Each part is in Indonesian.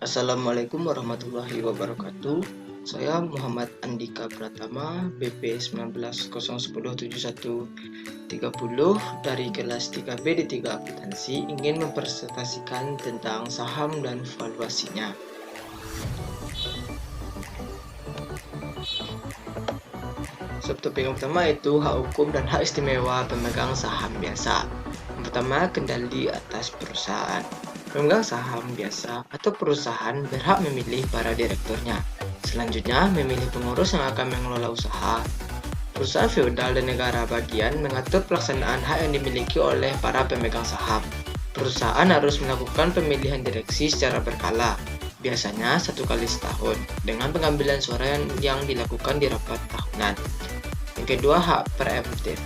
Assalamualaikum warahmatullahi wabarakatuh. Saya Muhammad Andika Pratama, BP 19017130 dari kelas 3B D3 Akuntansi, ingin mempresentasikan tentang saham dan valuasinya. Subtopik yang pertama yaitu hak hukum dan hak istimewa pemegang saham biasa. Yang pertama, kendali atas perusahaan. Pemegang saham biasa atau perusahaan berhak memilih para direkturnya. Selanjutnya, memilih pengurus yang akan mengelola usaha. Perusahaan feodal dan negara bagian mengatur pelaksanaan hak yang dimiliki oleh para pemegang saham. Perusahaan harus melakukan pemilihan direksi secara berkala, biasanya 1 kali setahun, dengan pengambilan suara yang dilakukan di rapat tahunan. Yang kedua, hak preemptif.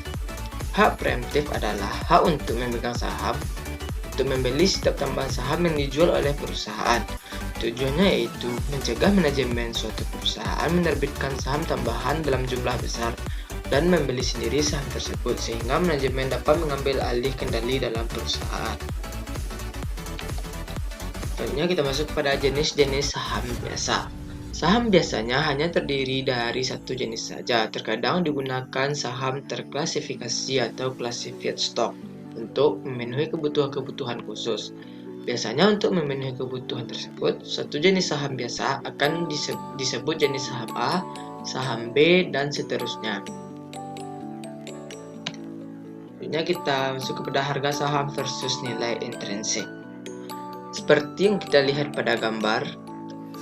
Hak preemptif adalah hak untuk memegang saham untuk membeli setiap tambahan saham yang dijual oleh perusahaan. Tujuannya yaitu mencegah manajemen suatu perusahaan menerbitkan saham tambahan dalam jumlah besar dan membeli sendiri saham tersebut, sehingga manajemen dapat mengambil alih kendali dalam perusahaan. Selanjutnya kita masuk pada jenis-jenis saham biasa. Saham biasanya hanya terdiri dari satu jenis saja. Terkadang digunakan saham terklasifikasi atau classified stock untuk memenuhi kebutuhan-kebutuhan khusus. Biasanya untuk memenuhi kebutuhan tersebut, satu jenis saham biasa akan disebut jenis saham A, saham B, dan seterusnya. Selanjutnya kita masuk kepada harga saham versus nilai intrinsik. Seperti yang kita lihat pada gambar,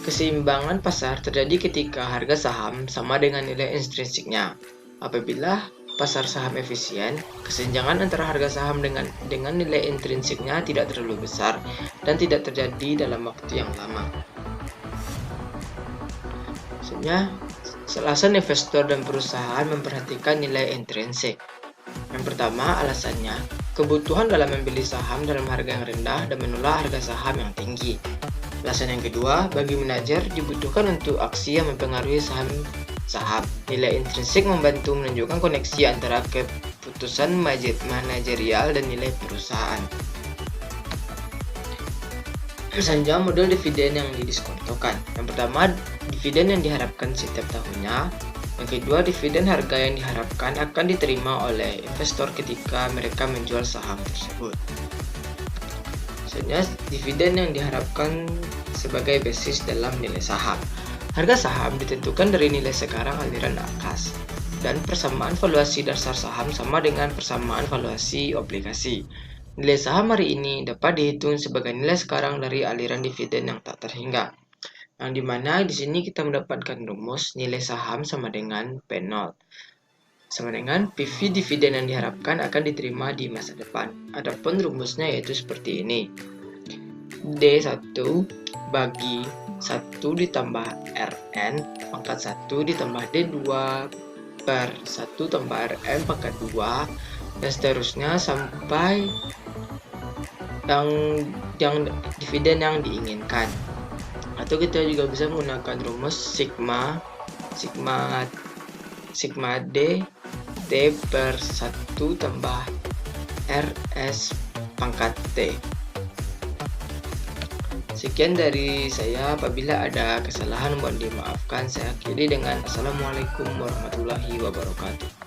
keseimbangan pasar terjadi ketika harga saham sama dengan nilai intrinsiknya. Apabila pasar saham efisien, kesenjangan antara harga saham dengan nilai intrinsiknya tidak terlalu besar dan tidak terjadi dalam waktu yang lama. Selanjutnya, alasan investor dan perusahaan memperhatikan nilai intrinsik. Yang pertama, alasannya kebutuhan dalam membeli saham dalam harga yang rendah dan menolak harga saham yang tinggi. Alasan yang kedua, bagi manajer dibutuhkan untuk aksi yang mempengaruhi saham. Nilai intrinsik membantu menunjukkan koneksi antara keputusan manajerial dan nilai perusahaan. Selanjutnya, model dividen yang didiskontokan. Yang pertama, dividen yang diharapkan setiap tahunnya. Yang kedua, dividen harga yang diharapkan akan diterima oleh investor ketika mereka menjual saham tersebut. Selanjutnya, dividen yang diharapkan sebagai basis dalam nilai saham. Harga saham ditentukan dari nilai sekarang aliran kas, dan persamaan valuasi dasar saham sama dengan persamaan valuasi obligasi. Nilai saham hari ini dapat dihitung sebagai nilai sekarang dari aliran dividen yang tak terhingga. Yang dimana di sini kita mendapatkan rumus nilai saham sama dengan P0 sama dengan PV dividen yang diharapkan akan diterima di masa depan. Adapun rumusnya yaitu seperti ini. D1 bagi 1 ditambah Rn pangkat 1 ditambah D2 per 1 tambah Rn pangkat 2 dan seterusnya sampai yang dividen yang diinginkan. Atau kita juga bisa menggunakan rumus sigma D T per 1 tambah Rs pangkat T. Sekian dari saya, apabila ada kesalahan mohon dimaafkan. Saya akhiri dengan Assalamualaikum warahmatullahi wabarakatuh.